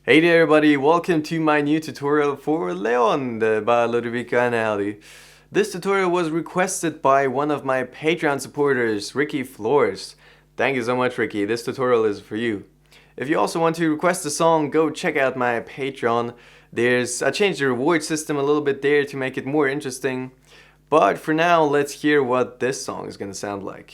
Hey there everybody, welcome to my new tutorial for Onde by Ludovico Einaudi. This tutorial was requested by one of my Patreon supporters, Ricky Flores. Thank you so much, Ricky. This tutorial is for you. If you also want to request a song, go check out my Patreon. I changed the reward system a little bit there to make it more interesting. But for now, let's hear what this song is gonna sound like.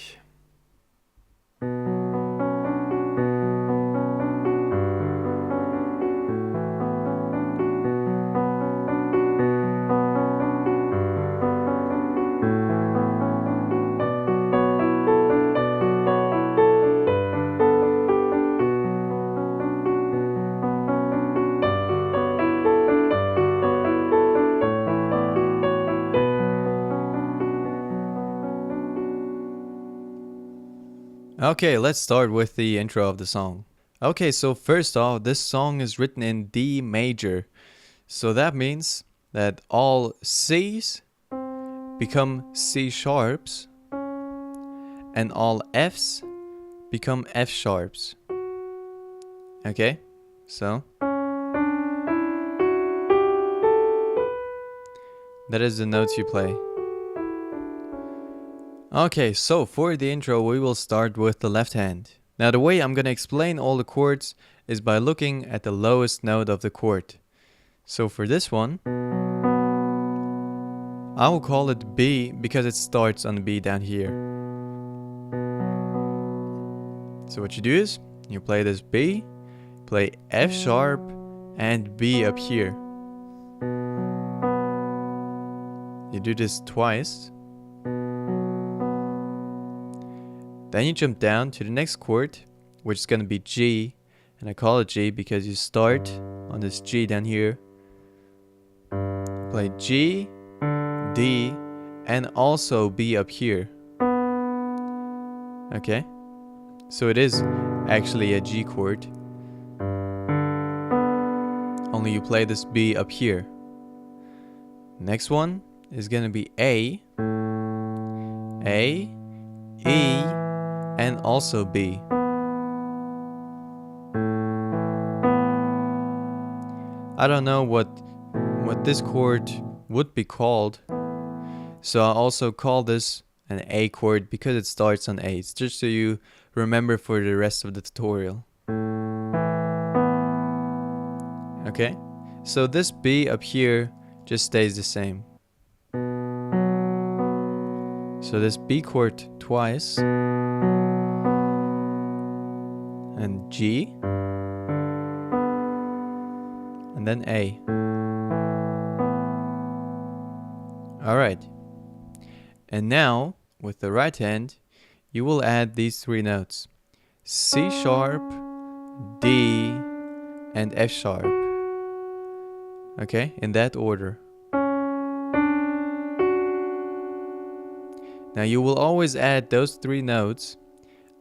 Okay, let's start with the intro of the song. Okay, so first off, this song is written in D major. So that means that all C's become C sharps and all F's become F sharps. Okay, so that is the notes you play. Okay, so for the intro we will start with the left hand. Now the way I'm gonna explain all the chords is by looking at the lowest note of the chord. So for this one, I will call it B because it starts on the B down here. So what you do is, you play this B, play F sharp and B up here. You do this twice. Then you jump down to the next chord, which is going to be G, and I call it G because you start on this G down here. Play G, D, and also B up here. Okay, so it is actually a G chord, only you play this B up here. Next one is going to be A, E, and also B. I don't know what this chord would be called, so I also call this an A chord because it starts on A. It's just so you remember for the rest of the tutorial. Okay, so this B up here just stays the same. So this B chord twice, and G, and then A. Alright, and now with the right hand you will add these three notes: C sharp, D, and F sharp. Okay, in that order. Now you will always add those three notes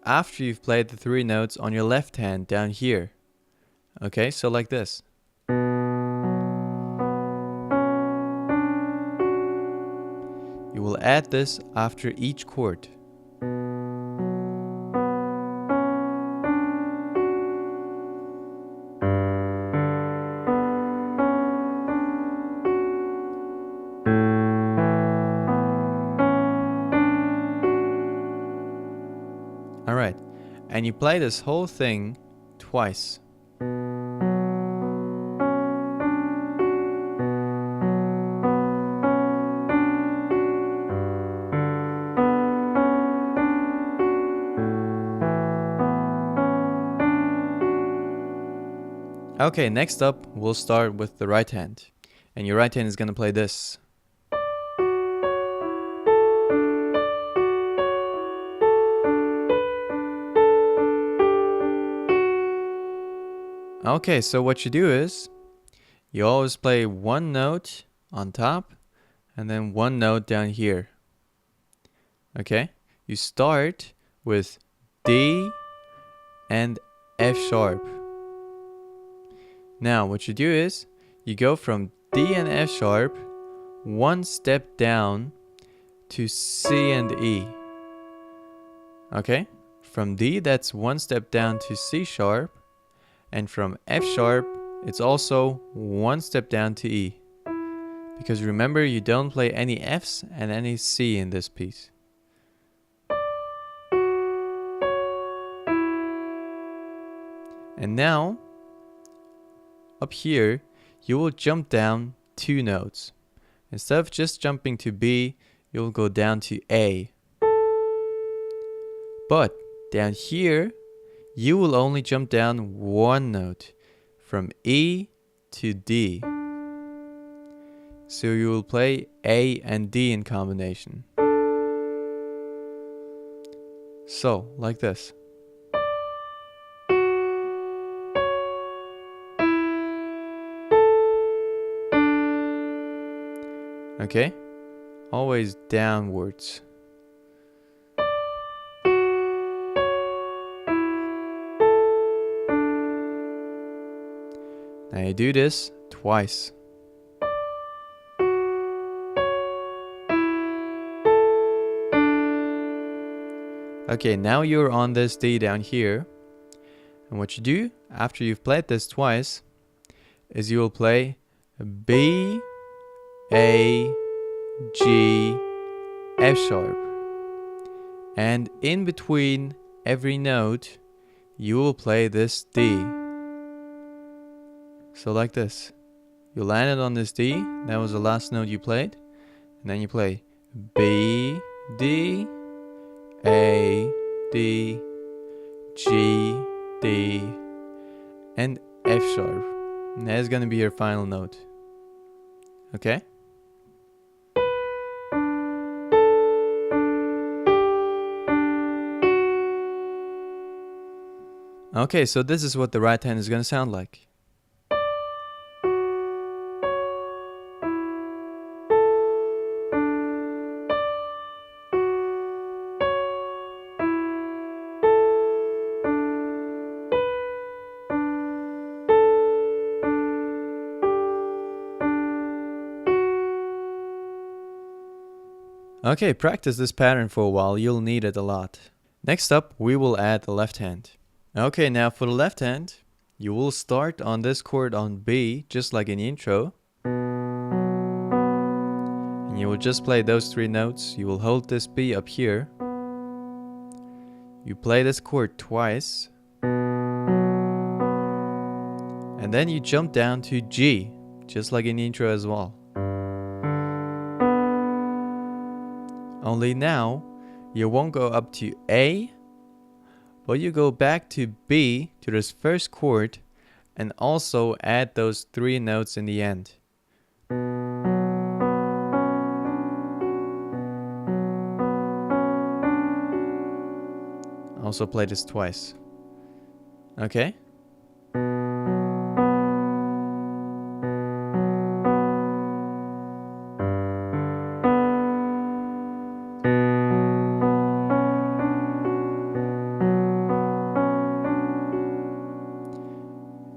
after you've played the three notes on your left hand down here. Okay, so like this. You will add this after each chord. Alright, and you play this whole thing twice. Okay, next up we'll start with the right hand. And your right hand is gonna play this. Okay, so what you do is, you always play one note on top and then one note down here. Okay, you start with D and F sharp. Now what you do is, you go from D and F sharp one step down to C and E. Okay, from D that's one step down to C sharp, and from F sharp it's also one step down to E. Because remember, you don't play any Fs and any C in this piece. And now, up here, you will jump down 2 notes. Instead of just jumping to B, you'll go down to A. But down here, you will only jump down 1 note, from E to D. So you will play A and D in combination. So, like this. Okay? Always downwards. Now you do this twice. Okay, now you're on this D down here. And what you do after you've played this twice is you will play B, A, G, F sharp. And in between every note, you will play this D. So like this. You landed on this D, that was the last note you played. And then you play B, D, A, D, G, D, and F sharp. And that is going to be your final note. Okay? Okay, so this is what the right hand is going to sound like. Okay, practice this pattern for a while, you'll need it a lot. Next up, we will add the left hand. Okay, now for the left hand, you will start on this chord on B, just like in the intro. And you will just play those 3 notes. You will hold this B up here. You play this chord twice. And then you jump down to G, just like in the intro as well. Only now, you won't go up to A, but you go back to B, to this first chord, and also add those 3 notes in the end. Also play this twice. Okay?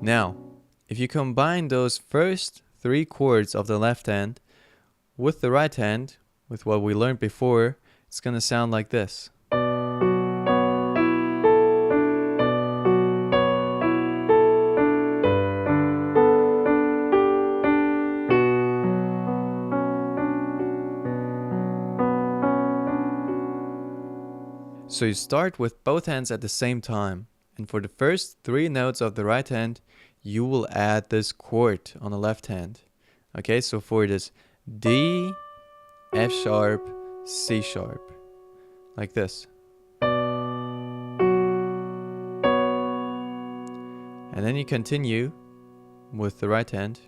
Now, if you combine those first 3 chords of the left hand with the right hand, with what we learned before, it's going to sound like this. So you start with both hands at the same time. And for the first 3 notes of the right hand, you will add this chord on the left hand. Okay, so for this D, F sharp, C sharp. Like this. And then you continue with the right hand.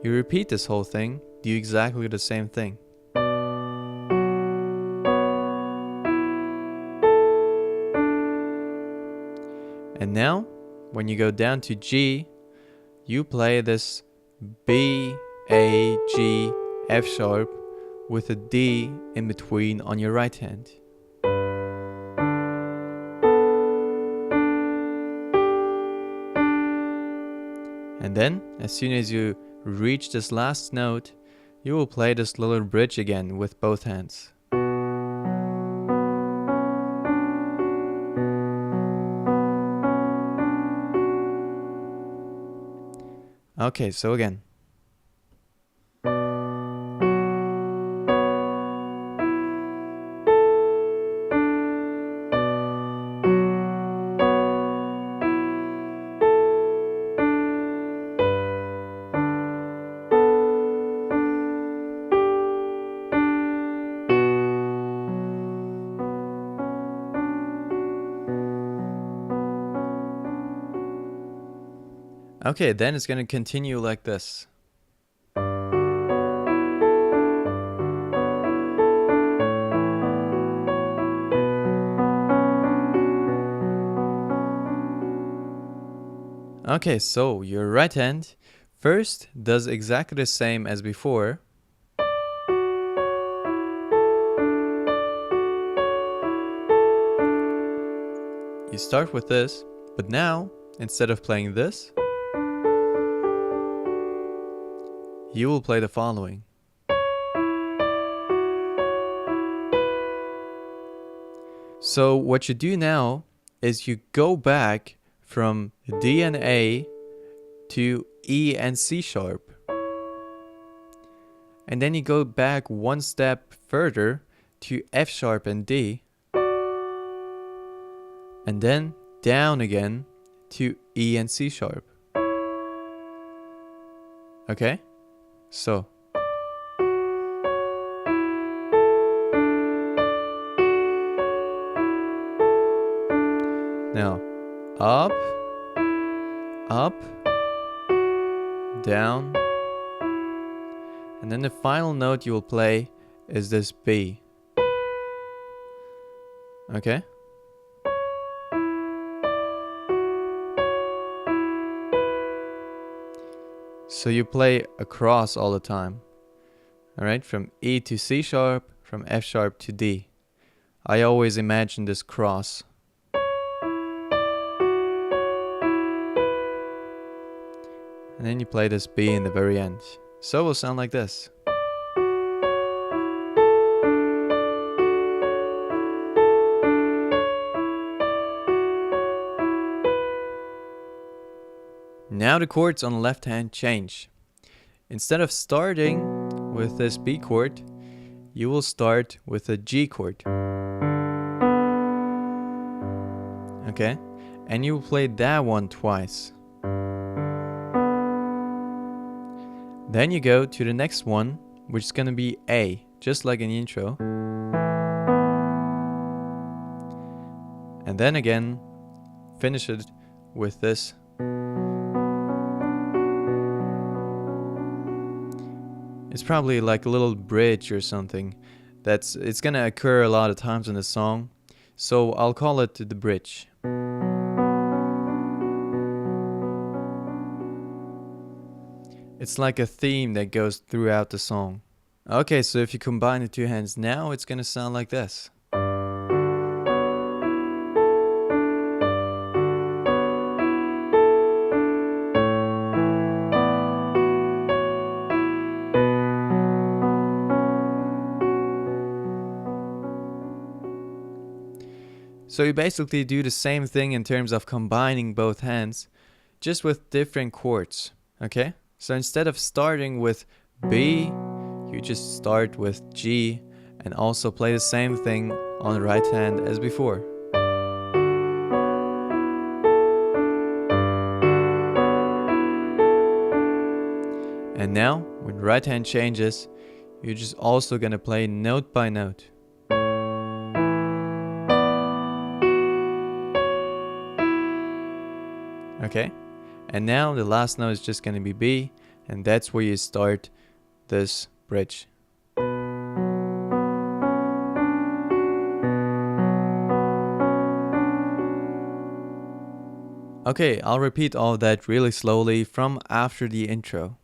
You repeat this whole thing, do exactly the same thing. And now, when you go down to G, you play this B, A, G, F sharp with a D in between on your right hand. And then, as soon as you reach this last note, you will play this little bridge again with both hands. Okay, so again. Okay, then it's going to continue like this. Okay, so your right hand first does exactly the same as before. You start with this, but now, instead of playing this, you will play the following. So what you do now is you go back from D and A to E and C sharp. And then you go back one step further to F sharp and D. And then down again to E and C sharp. Okay? So. Now, up, up, down, and then the final note you will play is this B. Okay? So you play across all the time. Alright, from E to C sharp, from F sharp to D. I always imagine this cross. And then you play this B in the very end. So it will sound like this. Now the chords on the left hand change. Instead of starting with this B chord, you will start with a G chord. Okay? And you will play that one twice. Then you go to the next one, which is going to be A, just like in the intro. And then again, finish it with this. It's probably like a little bridge or something. It's going to occur a lot of times in the song. So I'll call it the bridge. It's like a theme that goes throughout the song. Okay, so if you combine the two hands now, it's gonna sound like this. So you basically do the same thing in terms of combining both hands, just with different chords, okay? So instead of starting with B, you just start with G and also play the same thing on the right hand as before. And now, when the right hand changes, you're just also gonna play note by note. Okay? And now the last note is just going to be B, and that's where you start this bridge. Okay, I'll repeat all of that really slowly from after the intro.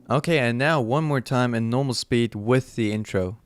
Okay, and now one more time in normal speed with the intro.